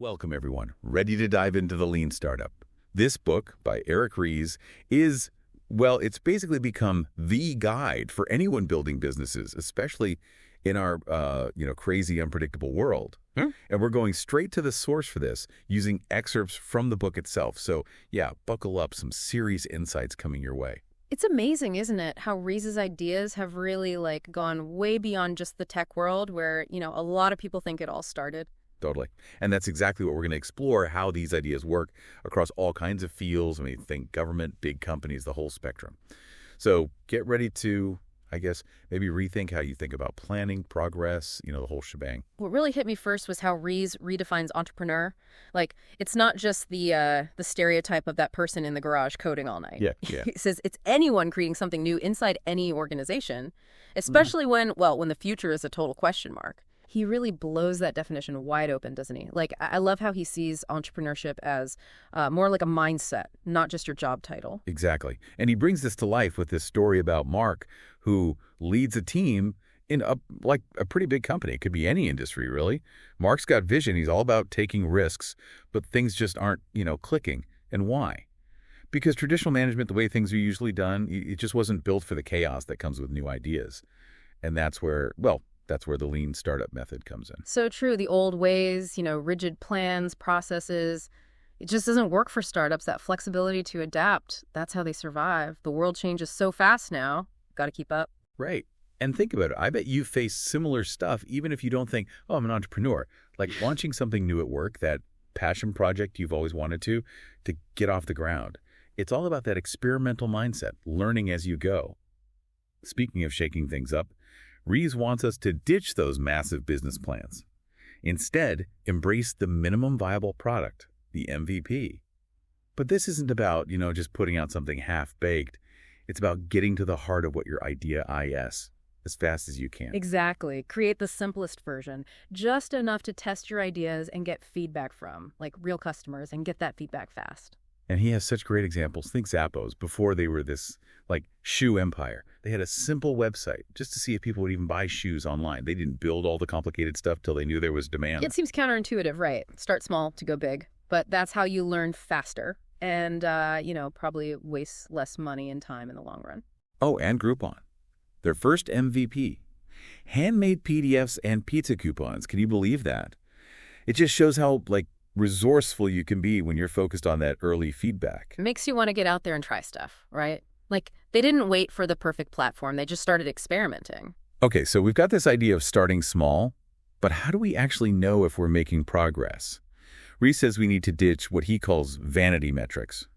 Welcome, everyone. Ready to dive into the Lean Startup. This book by Eric Ries is, well, it's basically become the guide for anyone building businesses, especially in our, crazy, unpredictable world. And we're going straight to the source for this, using excerpts from the book itself. So, yeah, buckle up, some serious insights coming your way. It's amazing, isn't it, how Ries's ideas have really gone way beyond just the tech world where, a lot of people think it all started. Totally. And that's exactly what we're going to explore, how these ideas work across all kinds of fields. I mean, think government, big companies, the whole spectrum. So get ready to, I guess, maybe rethink how you think about planning, progress, the whole shebang. What really hit me first was how Ries redefines entrepreneur. It's not just the stereotype of that person in the garage coding all night. Yeah. He says it's anyone creating something new inside any organization, especially when the future is a total question mark. He really blows that definition wide open, doesn't he? I love how he sees entrepreneurship as more like a mindset, not just your job title. Exactly. And he brings this to life with this story about Mark, who leads a team in a pretty big company. It could be any industry, really. Mark's got vision. He's all about taking risks, but things just aren't, clicking. And why? Because traditional management, the way things are usually done, it just wasn't built for the chaos that comes with new ideas. And that's where the lean startup method comes in. So true. The old ways, rigid plans, processes, it just doesn't work for startups. That flexibility to adapt, that's how they survive. The world changes so fast now. Got to keep up. Right. And think about it. I bet you face similar stuff, even if you don't think, oh, I'm an entrepreneur. Like launching something new at work, that passion project you've always wanted to get off the ground. It's all about that experimental mindset, learning as you go. Speaking of shaking things up, Ries wants us to ditch those massive business plans. Instead, embrace the minimum viable product, the MVP. But this isn't about, just putting out something half-baked. It's about getting to the heart of what your idea is as fast as you can. Exactly. Create the simplest version, just enough to test your ideas and get feedback from, real customers, and get that feedback fast. And he has such great examples. Think Zappos, before they were this, shoe empire. They had a simple website just to see if people would even buy shoes online. They didn't build all the complicated stuff till they knew there was demand. It seems counterintuitive, right? Start small to go big. But that's how you learn faster and, probably waste less money and time in the long run. Oh, and Groupon. Their first MVP. Handmade PDFs and pizza coupons. Can you believe that? It just shows how, resourceful you can be when you're focused on that early feedback. It makes you want to get out there and try stuff, right? They didn't wait for the perfect platform. They just started experimenting. Okay, so we've got this idea of starting small, but how do we actually know if we're making progress? Ries says we need to ditch what he calls vanity metrics.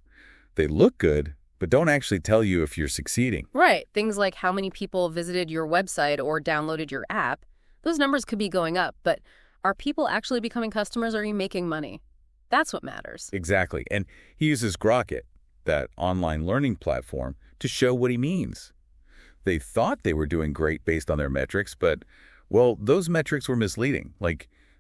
They look good, but don't actually tell you if you're succeeding. Right. Things like how many people visited your website or downloaded your app. Those numbers could be going up, but are people actually becoming customers, or are you making money? That's what matters. Exactly. And he uses Grocket, that online learning platform, to show what he means. They thought they were doing great based on their metrics, but, those metrics were misleading.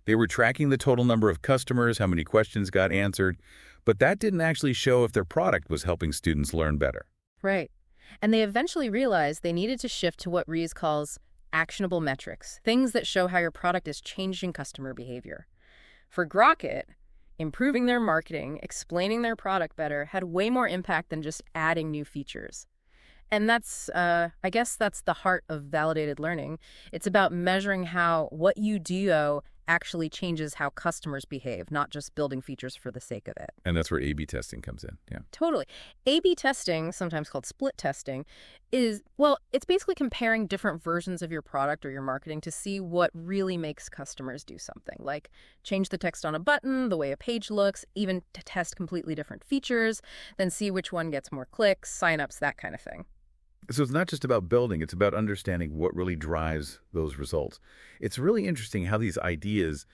They were tracking the total number of customers, how many questions got answered, but that didn't actually show if their product was helping students learn better. Right. And they eventually realized they needed to shift to what Ries calls actionable metrics, things that show how your product is changing customer behavior. For Grocket, improving their marketing, explaining their product better had way more impact than just adding new features. And that's, I guess that's the heart of validated learning. It's about measuring how what you do actually changes how customers behave, not just building features for the sake of it. And that's where A/B testing comes in, yeah. Totally. A/B testing, sometimes called split testing, is, it's basically comparing different versions of your product or your marketing to see what really makes customers do something, like change the text on a button, the way a page looks, even to test completely different features, then see which one gets more clicks, signups, that kind of thing. So it's not just about building, it's about understanding what really drives those results. It's really interesting how these ideas,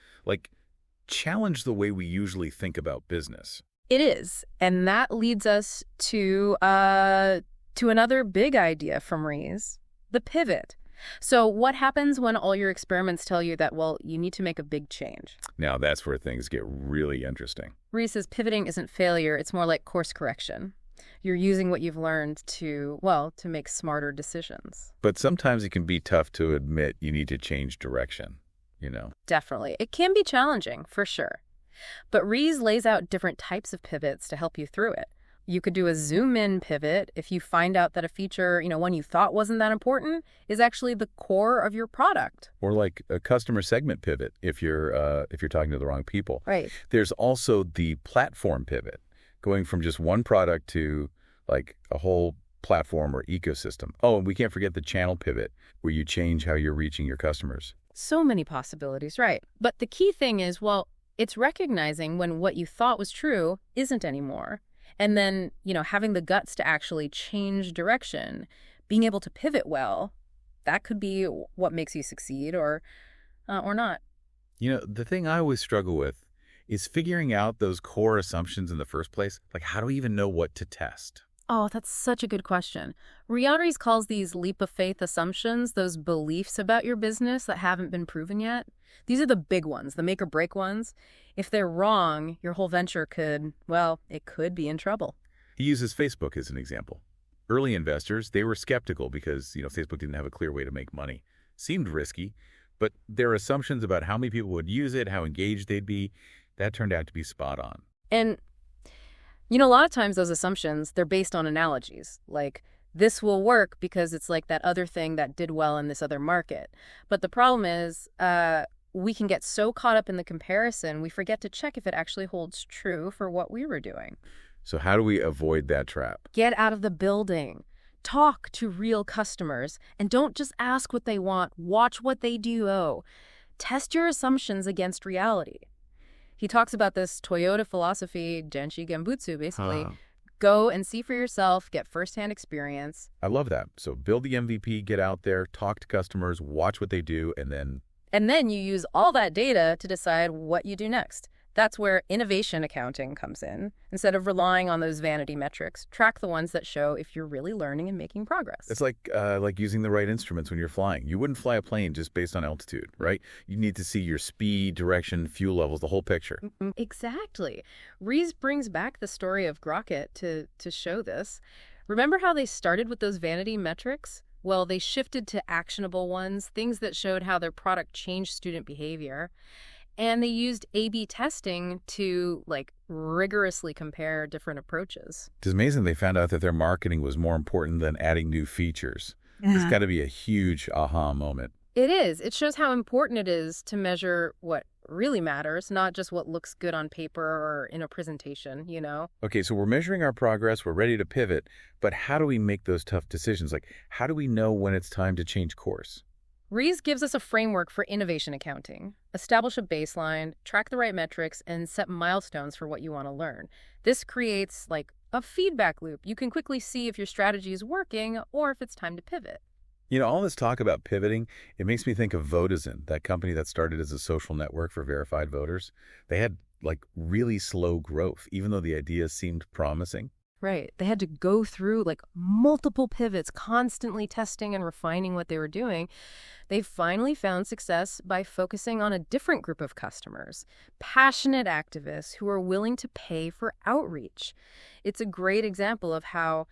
challenge the way we usually think about business. It is. And that leads us to another big idea from Ries, the pivot. So what happens when all your experiments tell you that, you need to make a big change? Now that's where things get really interesting. Ries says pivoting isn't failure, it's more like course correction. You're using what you've learned to make smarter decisions. But sometimes it can be tough to admit you need to change direction, Definitely. It can be challenging, for sure. But Ries lays out different types of pivots to help you through it. You could do a zoom-in pivot if you find out that a feature, one you thought wasn't that important, is actually the core of your product. Or like a customer segment pivot if you're talking to the wrong people. Right. There's also the platform pivot, going from just one product to like a whole platform or ecosystem. Oh, and we can't forget the channel pivot, where you change how you're reaching your customers. So many possibilities, right. But the key thing is, well, it's recognizing when what you thought was true isn't anymore. And then, having the guts to actually change direction, being able to pivot well, that could be what makes you succeed or not. The thing I always struggle with is figuring out those core assumptions in the first place. Like, how do we even know what to test? Oh, that's such a good question. Ries calls these leap of faith assumptions, those beliefs about your business that haven't been proven yet. These are the big ones, the make or break ones. If they're wrong, your whole venture it could be in trouble. He uses Facebook as an example. Early investors, they were skeptical because, Facebook didn't have a clear way to make money. Seemed risky, but their assumptions about how many people would use it, how engaged they'd be, that turned out to be spot on. And a lot of times those assumptions, they're based on analogies, like this will work because it's like that other thing that did well in this other market. But the problem is we can get so caught up in the comparison, we forget to check if it actually holds true for what we were doing. So how do we avoid that trap? Get out of the building. Talk to real customers, and don't just ask what they want. Watch what they do. Test your assumptions against reality. He talks about this Toyota philosophy, Genshi Genbutsu, basically. Go and see for yourself, get firsthand experience. I love that. So build the MVP, get out there, talk to customers, watch what they do, and then you use all that data to decide what you do next. That's where innovation accounting comes in. Instead of relying on those vanity metrics, track the ones that show if you're really learning and making progress. It's like using the right instruments when you're flying. You wouldn't fly a plane just based on altitude, right? You need to see your speed, direction, fuel levels, the whole picture. Exactly. Ries brings back the story of Grocket to show this. Remember how they started with those vanity metrics? Well, they shifted to actionable ones, things that showed how their product changed student behavior. And they used A/B testing to rigorously compare different approaches. It's amazing they found out that their marketing was more important than adding new features. It's got to be a huge aha moment. It is. It shows how important it is to measure what really matters, not just what looks good on paper or in a presentation, Okay, so we're measuring our progress, we're ready to pivot, but how do we make those tough decisions? How do we know when it's time to change course? Ries gives us a framework for innovation accounting. Establish a baseline, track the right metrics, and set milestones for what you want to learn. This creates a feedback loop. You can quickly see if your strategy is working or if it's time to pivot. All this talk about pivoting, it makes me think of Votizen, that company that started as a social network for verified voters. They had really slow growth, even though the idea seemed promising. Right. They had to go through multiple pivots, constantly testing and refining what they were doing. They finally found success by focusing on a different group of customers, passionate activists who are willing to pay for outreach. It's a great example of how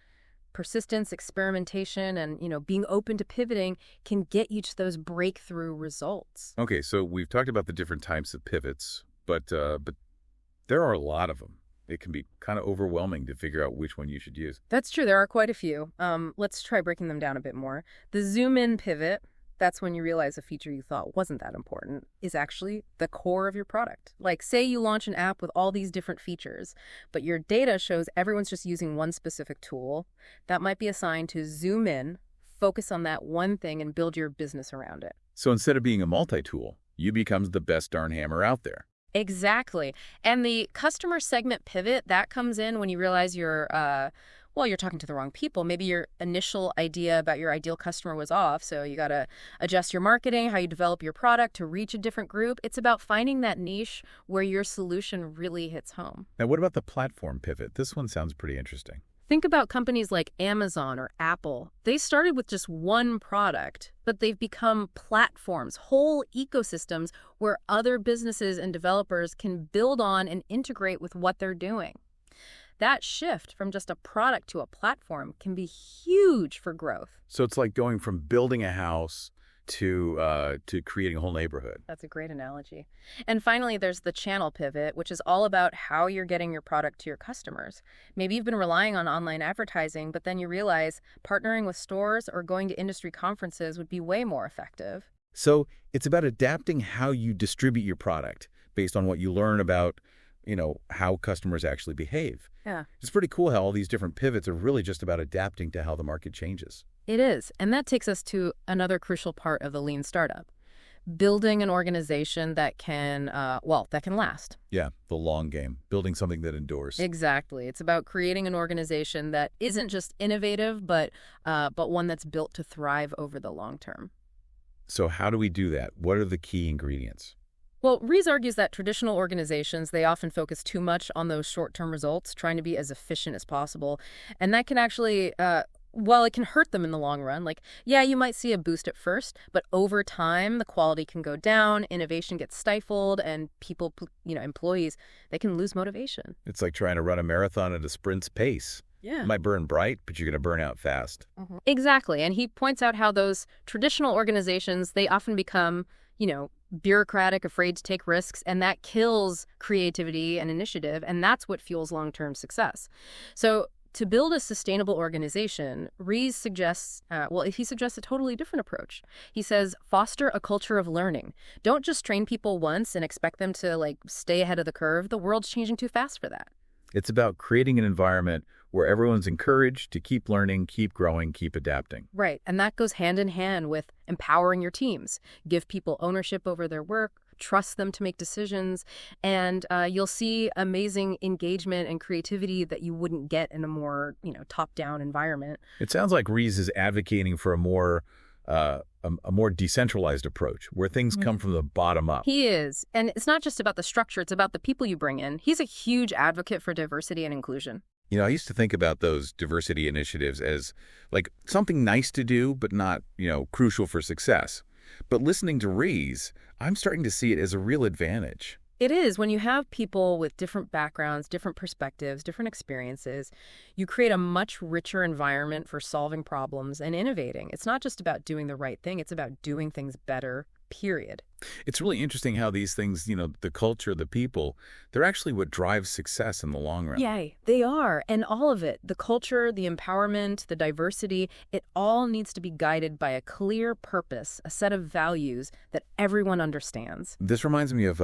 persistence, experimentation, and being open to pivoting can get you to those breakthrough results. Okay, so we've talked about the different types of pivots, but there are a lot of them. It can be kind of overwhelming to figure out which one you should use. That's true. There are quite a few. Let's try breaking them down a bit more. The zoom-in pivot, that's when you realize a feature you thought wasn't that important, is actually the core of your product. Say you launch an app with all these different features, but your data shows everyone's just using one specific tool. That might be a sign to zoom in, focus on that one thing, and build your business around it. So instead of being a multi-tool, you become the best darn hammer out there. Exactly. And the customer segment pivot, that comes in when you realize you're talking to the wrong people. Maybe your initial idea about your ideal customer was off, so you got to adjust your marketing, how you develop your product to reach a different group. It's about finding that niche where your solution really hits home. Now, what about the platform pivot? This one sounds pretty interesting. Think about companies like Amazon or Apple. They started with just one product, but they've become platforms, whole ecosystems where other businesses and developers can build on and integrate with what they're doing. That shift from just a product to a platform can be huge for growth. So it's like going from building a house to creating a whole neighborhood. That's a great analogy. And finally, there's the channel pivot, which is all about how you're getting your product to your customers. Maybe you've been relying on online advertising, but then you realize partnering with stores or going to industry conferences would be way more effective. So it's about adapting how you distribute your product based on what you learn about, how customers actually behave. Yeah. It's pretty cool how all these different pivots are really just about adapting to how the market changes. It is. And that takes us to another crucial part of the lean startup. Building an organization that can last. Yeah, the long game, building something that endures. Exactly. It's about creating an organization that isn't just innovative, but one that's built to thrive over the long term. So how do we do that? What are the key ingredients? Well, Ries argues that traditional organizations, they often focus too much on those short-term results, trying to be as efficient as possible. And that can actually, it can hurt them in the long run. Like, yeah, you might see a boost at first, but over time, the quality can go down, innovation gets stifled, and people, employees, they can lose motivation. It's like trying to run a marathon at a sprint's pace. Yeah. You might burn bright, but you're going to burn out fast. Mm-hmm. Exactly. And he points out how those traditional organizations, they often become, bureaucratic, afraid to take risks, and that kills creativity and initiative, and that's what fuels long-term success. So to build a sustainable organization, Ries suggests, he suggests a totally different approach. He says, foster a culture of learning. Don't just train people once and expect them to, stay ahead of the curve. The world's changing too fast for that. It's about creating an environment where everyone's encouraged to keep learning, keep growing, keep adapting. Right, and that goes hand in hand with empowering your teams. Give people ownership over their work, trust them to make decisions, and you'll see amazing engagement and creativity that you wouldn't get in a more, top-down environment. It sounds like Ries is advocating for a more decentralized approach where things come from the bottom up. He is. And it's not just about the structure, it's about the people you bring in. He's a huge advocate for diversity and inclusion. I used to think about those diversity initiatives as like something nice to do, but not, crucial for success. But listening to Ries, I'm starting to see it as a real advantage. It is. When you have people with different backgrounds, different perspectives, different experiences, you create a much richer environment for solving problems and innovating. It's not just about doing the right thing. It's about doing things better, period. It's really interesting how these things, the culture, the people, they're actually what drives success in the long run. Yay, they are. And all of it, the culture, the empowerment, the diversity, it all needs to be guided by a clear purpose, a set of values that everyone understands. This reminds me of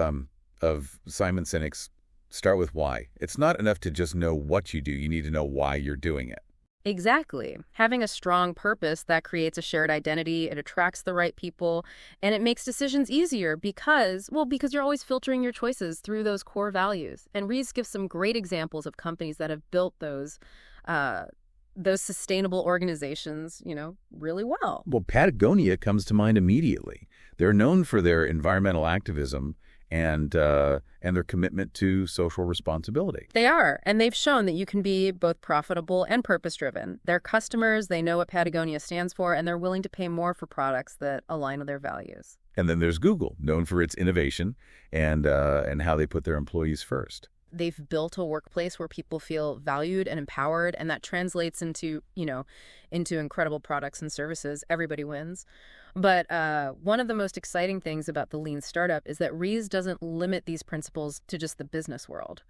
Simon Sinek's Start with Why. It's not enough to just know what you do. You need to know why you're doing it. Exactly. Having a strong purpose that creates a shared identity, it attracts the right people, and it makes decisions easier because you're always filtering your choices through those core values. And Ries gives some great examples of companies that have built those sustainable organizations, really well. Well, Patagonia comes to mind immediately. They're known for their environmental activism and their commitment to social responsibility. They are, and they've shown that you can be both profitable and purpose-driven. Their customers, they know what Patagonia stands for, and they're willing to pay more for products that align with their values. And then there's Google, known for its innovation and how they put their employees first. They've built a workplace where people feel valued and empowered, and that translates into incredible products and services. Everybody wins. But one of the most exciting things about the lean startup is that Ries doesn't limit these principles to just the business world.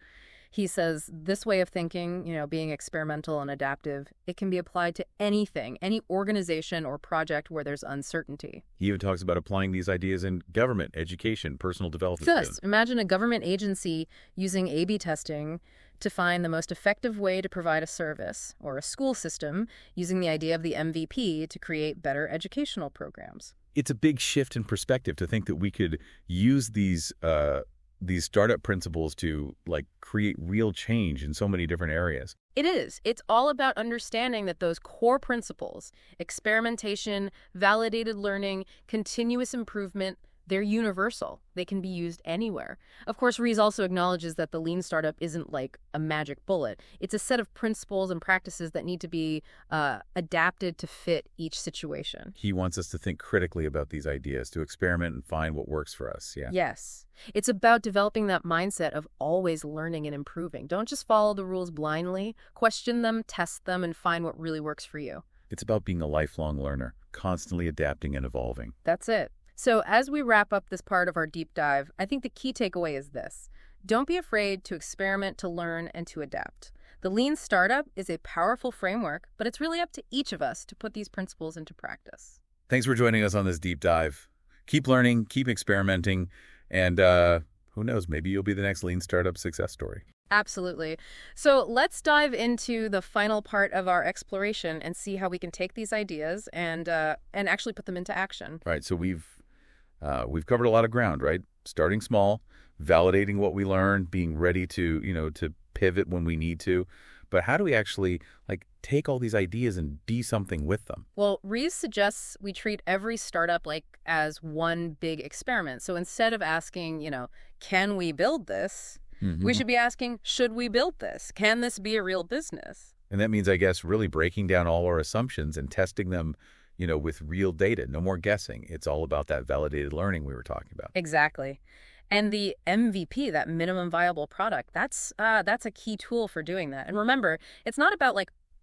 He says this way of thinking, being experimental and adaptive, it can be applied to anything, any organization or project where there's uncertainty. He even talks about applying these ideas in government, education, personal development. Thus, imagine a government agency using A/B testing to find the most effective way to provide a service, or a school system using the idea of the MVP to create better educational programs. It's a big shift in perspective to think that we could use these startup principles to create real change in so many different areas. It is. It's all about understanding that those core principles, experimentation, validated learning, continuous improvement, they're universal. They can be used anywhere. Of course, Ries also acknowledges that the lean startup isn't like a magic bullet. It's a set of principles and practices that need to be adapted to fit each situation. He wants us to think critically about these ideas, to experiment and find what works for us. Yeah. Yes. It's about developing that mindset of always learning and improving. Don't just follow the rules blindly. Question them, test them, and find what really works for you. It's about being a lifelong learner, constantly adapting and evolving. That's it. So as we wrap up this part of our deep dive, I think the key takeaway is this. Don't be afraid to experiment, to learn, and to adapt. The Lean Startup is a powerful framework, but it's really up to each of us to put these principles into practice. Thanks for joining us on this deep dive. Keep learning, keep experimenting, and who knows, maybe you'll be the next Lean Startup success story. Absolutely. So let's dive into the final part of our exploration and see how we can take these ideas and actually put them into action. Right. So we've covered a lot of ground, right? Starting small, validating what we learned, being ready to pivot when we need to. But how do we actually take all these ideas and do something with them? Well, Ries suggests we treat every startup as one big experiment. So instead of asking, can we build this? We should be asking, should we build this? Can this be a real business? And that means, I guess, really breaking down all our assumptions and testing them, with real data. No more guessing. It's all about that validated learning we were talking about. Exactly. And the MVP, that minimum viable product, that's a key tool for doing that. And remember, it's not about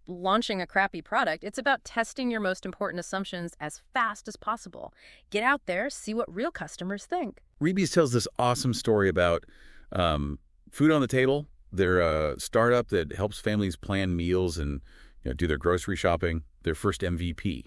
launching a crappy product. It's about testing your most important assumptions as fast as possible. Get out there, see what real customers think. Ries tells this awesome story about Food on the Table. They're a startup that helps families plan meals and do their grocery shopping. Their first MVP.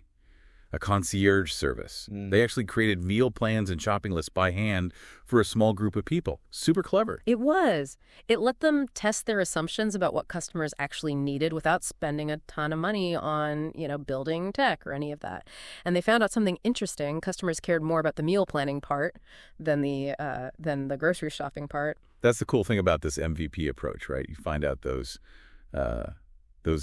A concierge service. They actually created meal plans and shopping lists by hand for a small group of people. Super clever. It was. It let them test their assumptions about what customers actually needed without spending a ton of money on, building tech or any of that. And they found out something interesting. Customers cared more about the meal planning part than the grocery shopping part. That's the cool thing about this MVP approach, right? You find out those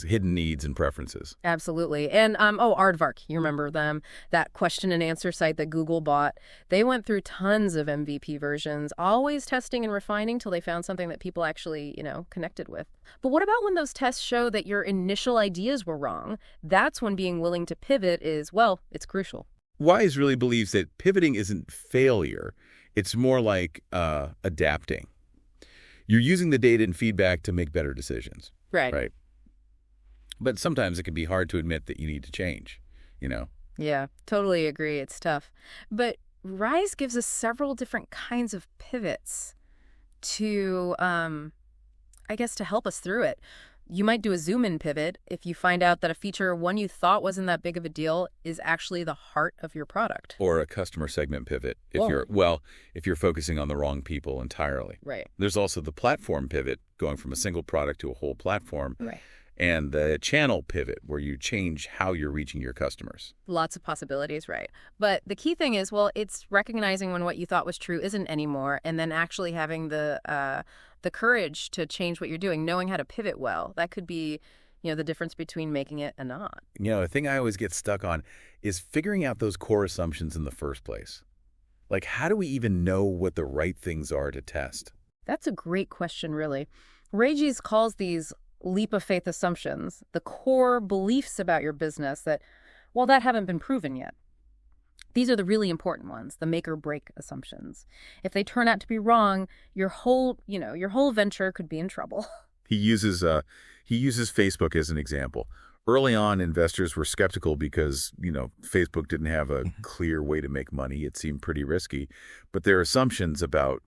hidden needs and preferences. Absolutely. And, Aardvark, you remember them, that question and answer site that Google bought. They went through tons of MVP versions, always testing and refining till they found something that people actually, connected with. But what about when those tests show that your initial ideas were wrong? That's when being willing to pivot is, it's crucial. Ries really believes that pivoting isn't failure. It's more like adapting. You're using the data and feedback to make better decisions. Right. But sometimes it can be hard to admit that you need to change, Yeah, totally agree. It's tough. But Ries gives us several different kinds of pivots to, to help us through it. You might do a zoom-in pivot if you find out that a feature, one you thought wasn't that big of a deal, is actually the heart of your product. Or a customer segment pivot if you're focusing on the wrong people entirely. Right. There's also the platform pivot, going from a single product to a whole platform. Right. And the channel pivot, where you change how you're reaching your customers. Lots of possibilities, right. But the key thing is, it's recognizing when what you thought was true isn't anymore, and then actually having the courage to change what you're doing, knowing how to pivot well. That could be, the difference between making it and not. The thing I always get stuck on is figuring out those core assumptions in the first place. How do we even know what the right things are to test? That's a great question, really. Ries calls these leap of faith assumptions, the core beliefs about your business that haven't been proven yet. These are the really important ones, the make or break assumptions. If they turn out to be wrong, your whole venture could be in trouble. He uses Facebook as an example. Early on, investors were skeptical because, Facebook didn't have a clear way to make money. It seemed pretty risky. But their assumptions about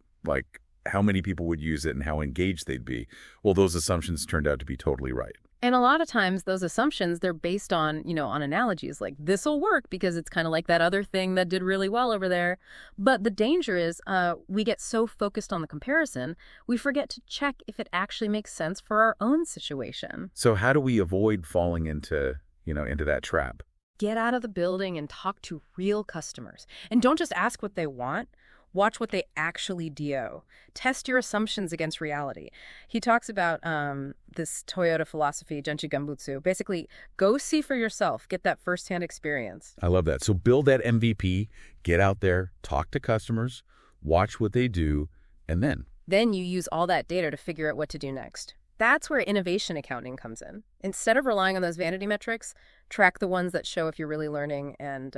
how many people would use it and how engaged they'd be, those assumptions turned out to be totally right. And a lot of times those assumptions, they're based on, on analogies like this will work because it's kind of like that other thing that did really well over there. But the danger is we get so focused on the comparison, we forget to check if it actually makes sense for our own situation. So how do we avoid falling into that trap? Get out of the building and talk to real customers. And don't just ask what they want. Watch what they actually do. Test your assumptions against reality. He talks about this Toyota philosophy, Genchi Gambutsu. Basically, go see for yourself. Get that firsthand experience. I love that. So build that MVP, get out there, talk to customers, watch what they do, and then you use all that data to figure out what to do next. That's where innovation accounting comes in. Instead of relying on those vanity metrics, track the ones that show if you're really learning and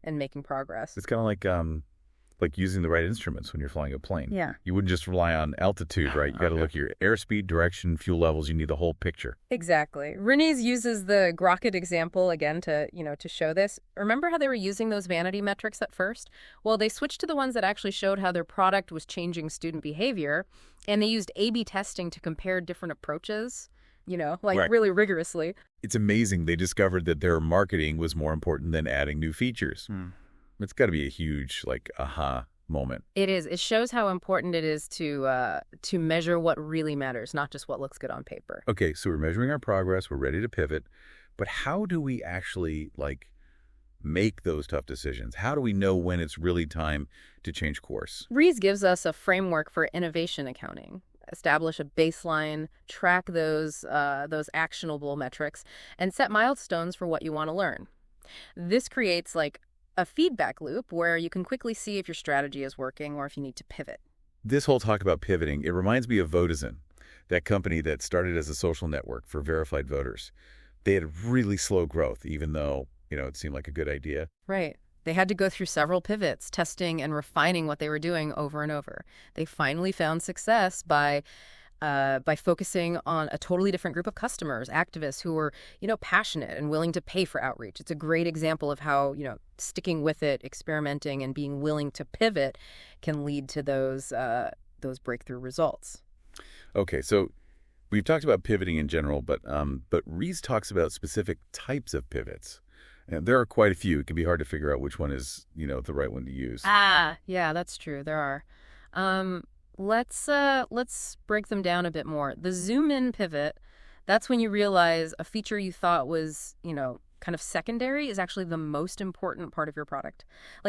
making progress. It's kind of like like using the right instruments when you're flying a plane. Yeah. You wouldn't just rely on altitude, right? You got to look at your airspeed, direction, fuel levels. You need the whole picture. Exactly. Ries uses the Grocket example again to show this. Remember how they were using those vanity metrics at first? Well, they switched to the ones that actually showed how their product was changing student behavior, and they used A/B testing to compare different approaches, Right. really rigorously. It's amazing they discovered that their marketing was more important than adding new features. It's got to be a huge, aha moment. It is. It shows how important it is to measure what really matters, not just what looks good on paper. Okay, so we're measuring our progress. We're ready to pivot. But how do we actually, make those tough decisions? How do we know when it's really time to change course? Ries gives us a framework for innovation accounting. Establish a baseline, track those actionable metrics, and set milestones for what you want to learn. This creates a feedback loop where you can quickly see if your strategy is working or if you need to pivot. This whole talk about pivoting, it reminds me of Votizen, that company that started as a social network for verified voters. They had really slow growth, even though, it seemed like a good idea. Right. They had to go through several pivots, testing and refining what they were doing over and over. They finally found success by focusing on a totally different group of customers, activists who were, passionate and willing to pay for outreach. It's a great example of how, sticking with it, experimenting, and being willing to pivot can lead to those breakthrough results. Okay, so we've talked about pivoting in general, but Ries talks about specific types of pivots. And there are quite a few. It can be hard to figure out which one is, the right one to use. Yeah, that's true. There are. Let's break them down a bit more. The zoom in pivot, that's when you realize a feature you thought was, kind of secondary is actually the most important part of your product.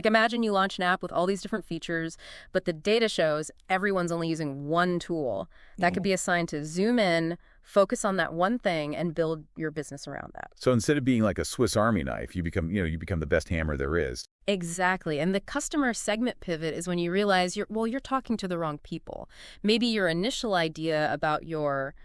Imagine you launch an app with all these different features, but the data shows everyone's only using one tool. That could be assigned to zoom in, focus on that one thing, and build your business around that. So instead of being like a Swiss Army knife, you become the best hammer there is. Exactly. And the customer segment pivot is when you realize you're talking to the wrong people. Maybe your initial idea about your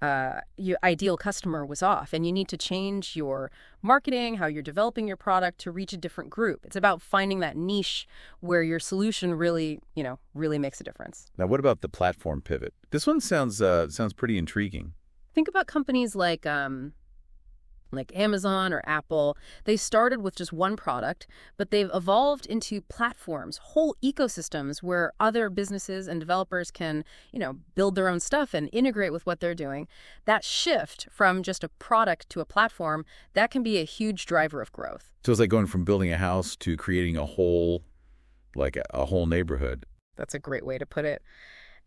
ideal customer was off, and you need to change your marketing, how you're developing your product to reach a different group. It's about finding that niche where your solution really makes a difference. Now, what about the platform pivot? This one sounds pretty intriguing. Think about companies like Amazon or Apple. They started with just one product, but they've evolved into platforms, whole ecosystems where other businesses and developers can, build their own stuff and integrate with what they're doing. That shift from just a product to a platform, that can be a huge driver of growth. So it's like going from building a house to creating a whole neighborhood. That's a great way to put it.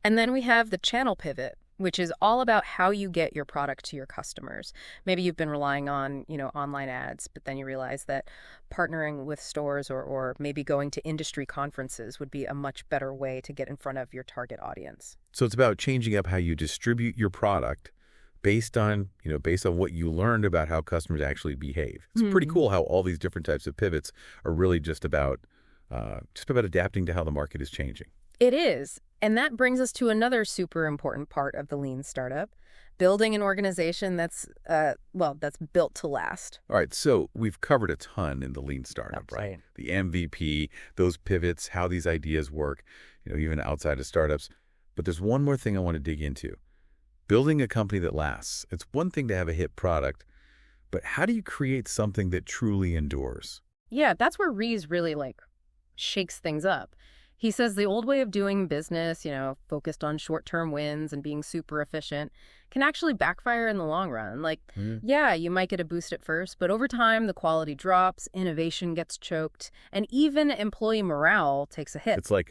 And then we have the channel pivot, which is all about how you get your product to your customers. Maybe you've been relying on, online ads, but then you realize that partnering with stores or maybe going to industry conferences would be a much better way to get in front of your target audience. So it's about changing up how you distribute your product based on what you learned about how customers actually behave. It's pretty cool how all these different types of pivots are really just about adapting to how the market is changing. It is. And that brings us to another super important part of the lean startup, building an organization that's built to last. All right, so we've covered a ton in the lean startup, right? The MVP, those pivots, how these ideas work, even outside of startups. But there's one more thing I want to dig into. Building a company that lasts. It's one thing to have a hit product, but how do you create something that truly endures? Yeah, that's where Ries really shakes things up. He says the old way of doing business, focused on short-term wins and being super efficient, can actually backfire in the long run. Yeah, you might get a boost at first, but over time, the quality drops, innovation gets choked, and even employee morale takes a hit. It's like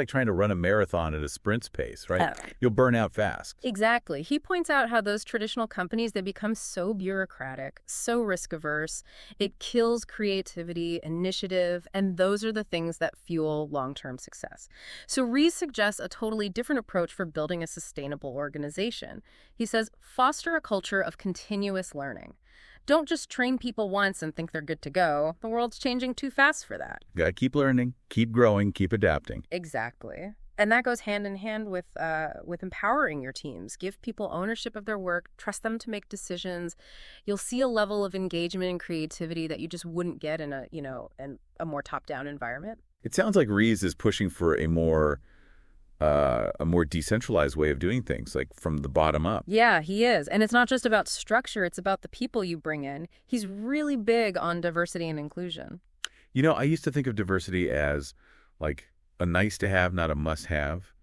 trying to run a marathon at a sprint pace, right? You'll burn out fast. Exactly. He points out how those traditional companies, they become so bureaucratic, so risk-averse. It kills creativity, initiative, and those are the things that fuel long-term success. So Ries suggests a totally different approach for building a sustainable organization. He says, foster a culture of continuous learning. Don't just train people once and think they're good to go. The world's changing too fast for that. You gotta keep learning, keep growing, keep adapting. Exactly. And that goes hand in hand with empowering your teams. Give people ownership of their work, trust them to make decisions. You'll see a level of engagement and creativity that you just wouldn't get in a more top-down environment. It sounds like Ries is pushing for a more decentralized way of doing things, like from the bottom up. Yeah, he is. And it's not just about structure, it's about the people you bring in. He's really big on diversity and inclusion. You know, I used to think of diversity as like a nice to have, not a must have.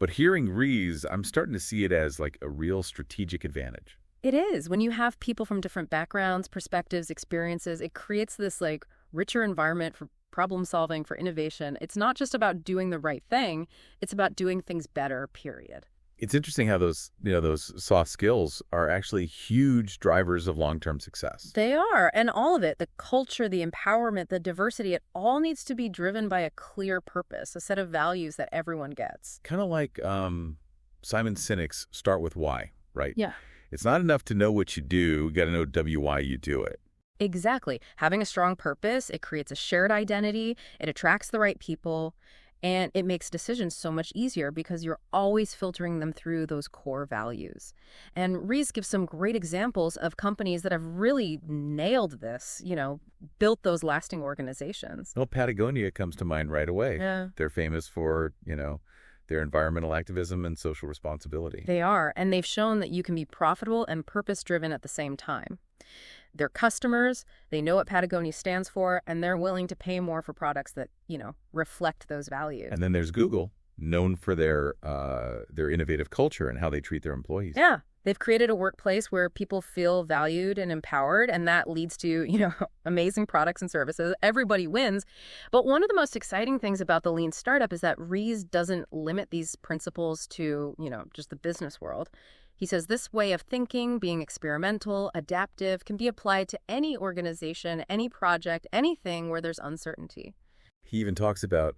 But hearing Ries, I'm starting to see it as like a real strategic advantage. It is. When you have people from different backgrounds, perspectives, experiences, it creates this like richer environment for problem solving, for innovation. It's not just about doing the right thing, it's about doing things better, period. It's interesting how those soft skills are actually huge drivers of long-term success. They are. And all of it, the culture, the empowerment, the diversity, it all needs to be driven by a clear purpose, a set of values that everyone gets. Kind of like Simon Sinek's Start With Why, right? Yeah. It's not enough to know what you do. You got to know why you do it. Exactly. Having a strong purpose, it creates a shared identity, it attracts the right people, and it makes decisions so much easier because you're always filtering them through those core values. And Ries gives some great examples of companies that have really nailed this, built those lasting organizations. Well, Patagonia comes to mind right away. Yeah. They're famous for, their environmental activism and social responsibility. They are, and they've shown that you can be profitable and purpose-driven at the same time. Their customers, they know what Patagonia stands for, and they're willing to pay more for products that, reflect those values. And then there's Google, known for their innovative culture and how they treat their employees. Yeah. They've created a workplace where people feel valued and empowered, and that leads to, amazing products and services. Everybody wins. But one of the most exciting things about the lean startup is that Ries doesn't limit these principles to, just the business world. He says this way of thinking, being experimental, adaptive, can be applied to any organization, any project, anything where there's uncertainty. He even talks about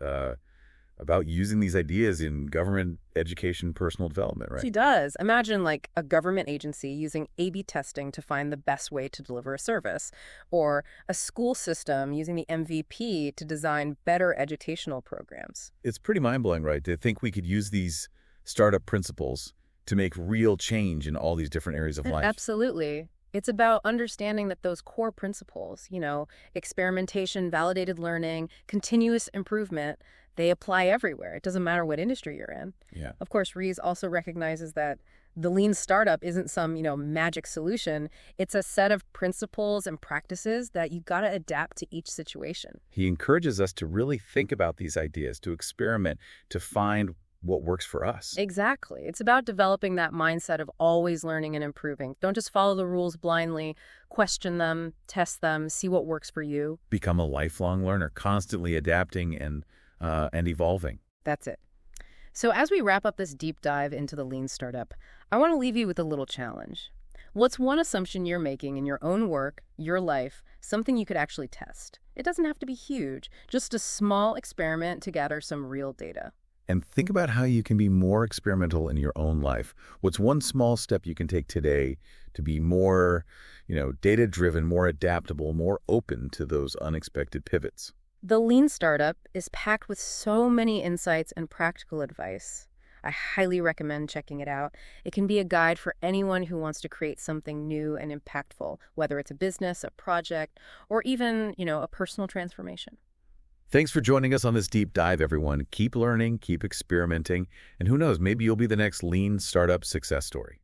using these ideas in government, education, personal development, right? He does. Imagine like a government agency using A/B testing to find the best way to deliver a service, or a school system using the MVP to design better educational programs. It's pretty mind-blowing, right, to think we could use these startup principles to make real change in all these different areas of life. Absolutely. It's about understanding that those core principles, experimentation, validated learning, continuous improvement, they apply everywhere. It doesn't matter what industry you're in. Yeah. Of course, Ries also recognizes that the lean startup isn't some, magic solution. It's a set of principles and practices that you got to adapt to each situation. He encourages us to really think about these ideas, to experiment, to find what works for us. Exactly. It's about developing that mindset of always learning and improving. Don't just follow the rules blindly. Question them, test them, see what works for you. Become a lifelong learner, constantly adapting and evolving. That's it. So as we wrap up this deep dive into the lean startup, I want to leave you with a little challenge. What's one assumption you're making in your own work, your life, something you could actually test? It doesn't have to be huge, just a small experiment to gather some real data. And think about how you can be more experimental in your own life. What's one small step you can take today to be more, data-driven, more adaptable, more open to those unexpected pivots? The Lean Startup is packed with so many insights and practical advice. I highly recommend checking it out. It can be a guide for anyone who wants to create something new and impactful, whether it's a business, a project, or even, a personal transformation. Thanks for joining us on this deep dive, everyone. Keep learning, keep experimenting, and who knows, maybe you'll be the next lean startup success story.